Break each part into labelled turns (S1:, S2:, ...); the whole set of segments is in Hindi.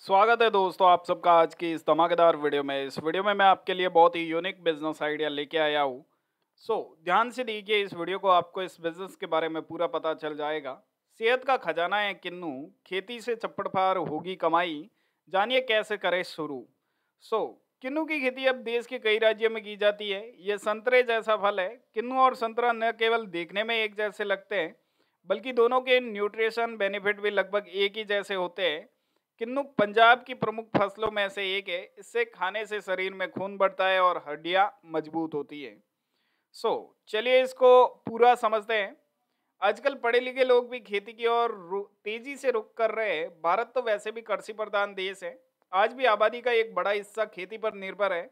S1: स्वागत है दोस्तों आप सबका आज की इस धमाकेदार वीडियो में। इस वीडियो में मैं आपके लिए बहुत ही यूनिक बिजनेस आइडिया लेके आया हूँ। ध्यान से देखिए इस वीडियो को, आपको इस बिजनेस के बारे में पूरा पता चल जाएगा। सेहत का खजाना है किन्नू, खेती से चप्पड़ फार होगी कमाई, जानिए कैसे करें शुरू। सो किन्नू की खेती अब देश के कई राज्यों में की जाती है। ये संतरे जैसा फल है। किन्नू और संतरा न केवल देखने में एक जैसे लगते हैं, बल्कि दोनों के न्यूट्रिशन बेनिफिट भी लगभग एक ही जैसे होते हैं। किन्नू पंजाब की प्रमुख फसलों में से एक है। इससे खाने से शरीर में खून बढ़ता है और हड्डियां मजबूत होती है। चलिए इसको पूरा समझते हैं। आजकल पढ़े लिखे लोग भी खेती की ओर तेजी से रुख कर रहे हैं। भारत तो वैसे भी कृषि प्रधान देश है। आज भी आबादी का एक बड़ा हिस्सा खेती पर निर्भर है।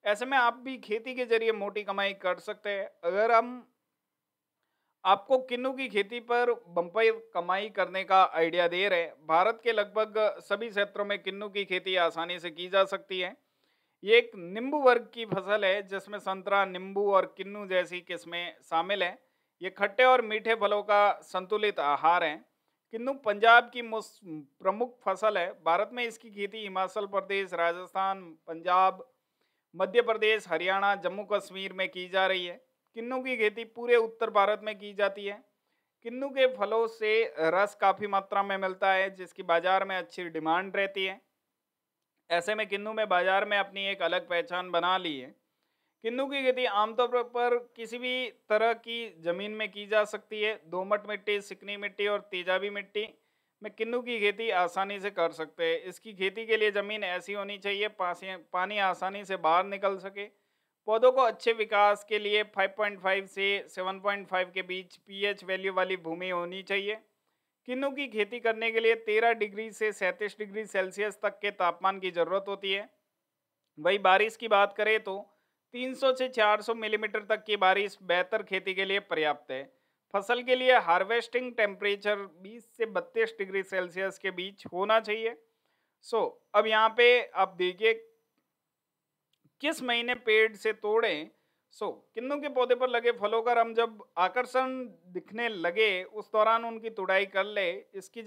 S1: ऐसे में आप भी खेती के जरिए मोटी कमाई कर सकते हैं। अगर हम आपको किन्नू की खेती पर बम्पर कमाई करने का आइडिया दे रहे हैं। भारत के लगभग सभी क्षेत्रों में किन्नू की खेती आसानी से की जा सकती है। ये एक नींबू वर्ग की फसल है जिसमें संतरा, नींबू और किन्नू जैसी किस्में शामिल हैं। ये खट्टे और मीठे फलों का संतुलित आहार है। किन्नू पंजाब की प्रमुख फसल है। भारत में इसकी खेती हिमाचल प्रदेश, राजस्थान, पंजाब, मध्य प्रदेश, हरियाणा, जम्मू कश्मीर में की जा रही है। किन्नू की खेती पूरे उत्तर भारत में की जाती है। किन्नू के फलों से रस काफ़ी मात्रा में मिलता है जिसकी बाजार में अच्छी डिमांड रहती है। ऐसे में किन्नू में बाजार में अपनी एक अलग पहचान बना ली है। किन्नू की खेती आमतौर पर किसी भी तरह की ज़मीन में की जा सकती है। दोमट मिट्टी, चिकनी मिट्टी और तेजाबी मिट्टी में किन्नू की खेती आसानी से कर सकते हैं। इसकी खेती के लिए ज़मीन ऐसी होनी चाहिए पानी आसानी से बाहर निकल सके। पौधों को अच्छे विकास के लिए 5.5 से 7.5 के बीच पीएच वैल्यू वाली भूमि होनी चाहिए। किन्नू की खेती करने के लिए 13 डिग्री से 37 डिग्री सेल्सियस तक के तापमान की ज़रूरत होती है। वही बारिश की बात करें तो 300 से 400 मिलीमीटर तक की बारिश बेहतर खेती के लिए पर्याप्त है। फसल के लिए हार्वेस्टिंग टेम्परेचर 20 से 32 डिग्री सेल्सियस के बीच होना चाहिए। अब यहाँ पे आप देखिए किस महीने पेड़ से तोड़ें। किन्नू के पौधे पर लगे फलों का रंग जब आकर्षण दिखने लगे उस दौरान उनकी तुड़ाई कर ले। इसकी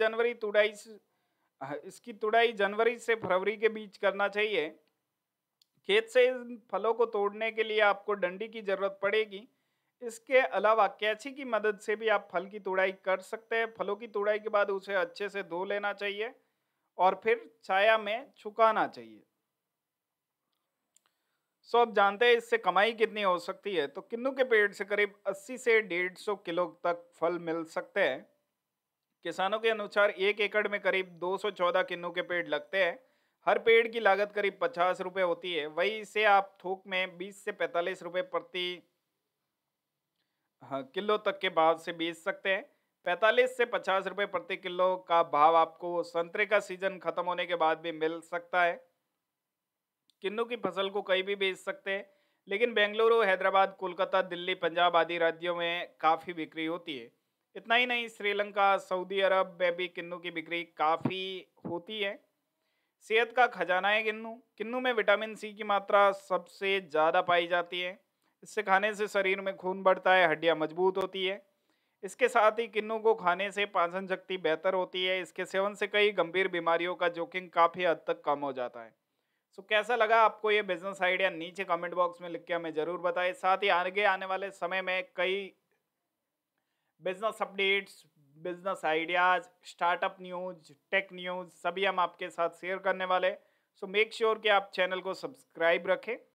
S1: तुड़ाई जनवरी से फरवरी के बीच करना चाहिए। खेत से इन फलों को तोड़ने के लिए आपको डंडी की जरूरत पड़ेगी। इसके अलावा कैंची की मदद से भी आप फल की तुड़ाई कर सकते हैं। फलों की तुड़ाई के बाद उसे अच्छे से धो लेना चाहिए और फिर छाया में सुखाना चाहिए। अब जानते हैं इससे कमाई कितनी हो सकती है। तो किन्नू के पेड़ से करीब 80 से 150 किलो तक फल मिल सकते हैं। किसानों के अनुसार 1 एकड़ में करीब 214 किन्नू के पेड़ लगते हैं। हर पेड़ की लागत करीब 50 रुपये होती है। वही इसे आप थोक में 20 से 45 रुपये प्रति किलो तक के भाव से बेच सकते हैं। 45 से 50 रुपये प्रति किलो का भाव आपको संतरे का सीजन खत्म होने के बाद भी मिल सकता है। किन्नू की फसल को कहीं भी बेच सकते हैं, लेकिन बेंगलुरु, हैदराबाद, कोलकाता, दिल्ली, पंजाब आदि राज्यों में काफ़ी बिक्री होती है। इतना ही नहीं, श्रीलंका, सऊदी अरब में भी किन्नू की बिक्री काफ़ी होती है। सेहत का खजाना है किन्नू। किन्नू में विटामिन सी की मात्रा सबसे ज़्यादा पाई जाती है। इससे खाने से शरीर में खून बढ़ता है, हड्डियाँ मजबूत होती है। इसके साथ ही किन्नू को खाने से पाचन शक्ति बेहतर होती है। इसके सेवन से कई गंभीर बीमारियों का जोखिम काफ़ी हद तक कम हो जाता है। कैसा लगा आपको ये बिजनेस आइडिया? नीचे कमेंट बॉक्स में लिख के हमें ज़रूर बताएं। साथ ही आगे आने वाले समय में कई business updates, business ideas, startup news, tech news सभी हम आपके साथ शेयर करने वाले। सो मेक श्योर कि आप चैनल को सब्सक्राइब रखें।